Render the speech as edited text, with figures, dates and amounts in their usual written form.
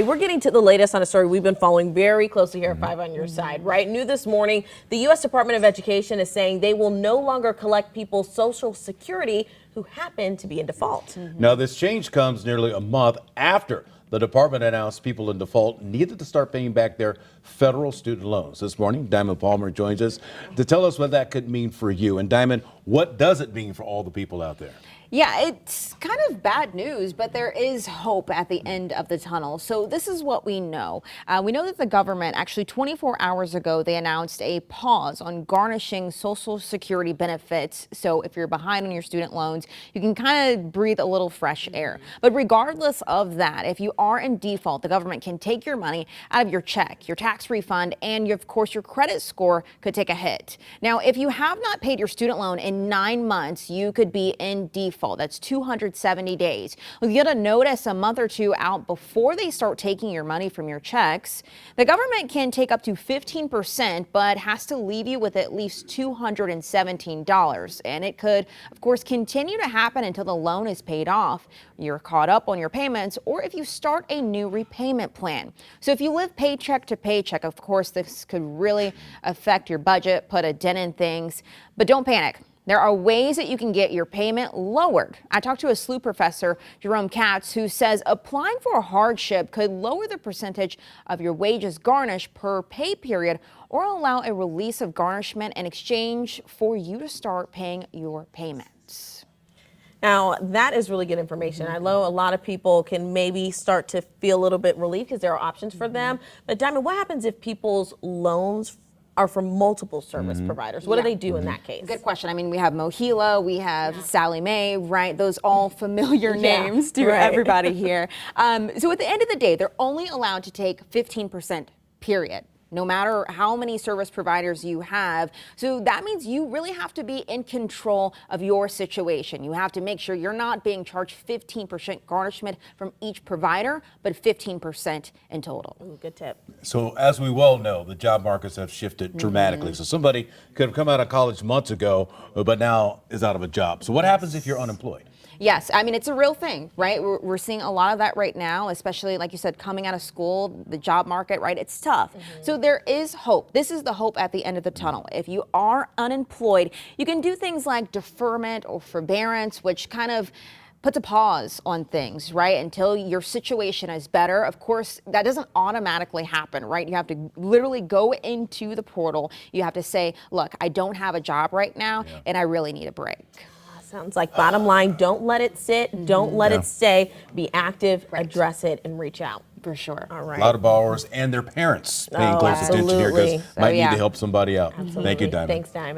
We're getting to the latest on a story we've been following very closely here at 5 on Your Side, right? New this morning, the U.S. Department of Education is saying they will no longer collect people's Social Security who happen to be in default. Now, this change comes nearly a month after the department announced people in default needed to start paying back their federal student loans. This morning, Diamond Palmer joins us to tell us what that could mean for you. And Diamond, what does it mean for all the people out there? Yeah, it's kind of bad news, but there is hope at the end of the tunnel. So this is what we know. We know that the government, actually 24 hours ago, they announced a pause on garnishing Social Security benefits. So if you're behind on your student loans, you can kind of breathe a little fresh air. But regardless of that, if you are in default, the government can take your money out of your check, your tax refund, and of course, your credit score could take a hit. Now, if you have not paid your student loan in 9 months, you could be in default. That's 270 days. You'll get a notice a month or two out before they start taking your money from your checks. The government can take up to 15%, but has to leave you with at least $217. And it could, of course, continue to happen until the loan is paid off, you're caught up on your payments, or if you start a new repayment plan. So if you live paycheck to paycheck, of course, this could really affect your budget, put a dent in things. But don't panic. There are ways that you can get your payment lowered. I talked to a SLU professor, Jerome Katz, who says applying for a hardship could lower the percentage of your wages garnished per pay period or allow a release of garnishment in exchange for you to start paying your payments. Now, that is really good information. I know a lot of people can maybe start to feel a little bit relieved because there are options for them. But Diamond, what happens if people's loans are from multiple service providers? What do they do in that case? Good question. I mean, we have Mohila, we have Sally Mae, right? Those all familiar names to everybody here. So at the end of the day, they're only allowed to take 15%, period, no matter how many service providers you have. So that means you really have to be in control of your situation. You have to make sure you're not being charged 15% garnishment from each provider, but 15% in total. Ooh, good tip. So as we well know, the job markets have shifted dramatically. So somebody could have come out of college months ago, but now is out of a job. So what happens if you're unemployed? Yes, I mean, it's a real thing, right? We're seeing a lot of that right now, especially, like you said, coming out of school, the job market, right? It's tough. So there is hope. This is the hope at the end of the tunnel. If you are unemployed, you can do things like deferment or forbearance, which kind of puts a pause on things, right, until your situation is better. Of course, that doesn't automatically happen, right? You have to literally go into the portal. You have to say, look, I don't have a job right now, and I really need a break. Sounds like bottom line, don't let it sit, don't let it stay, be active, address it, and reach out. For sure. All right. A lot of borrowers and their parents paying close attention here because might need to help somebody out. Thank you, Diamond. Thanks, Diamond.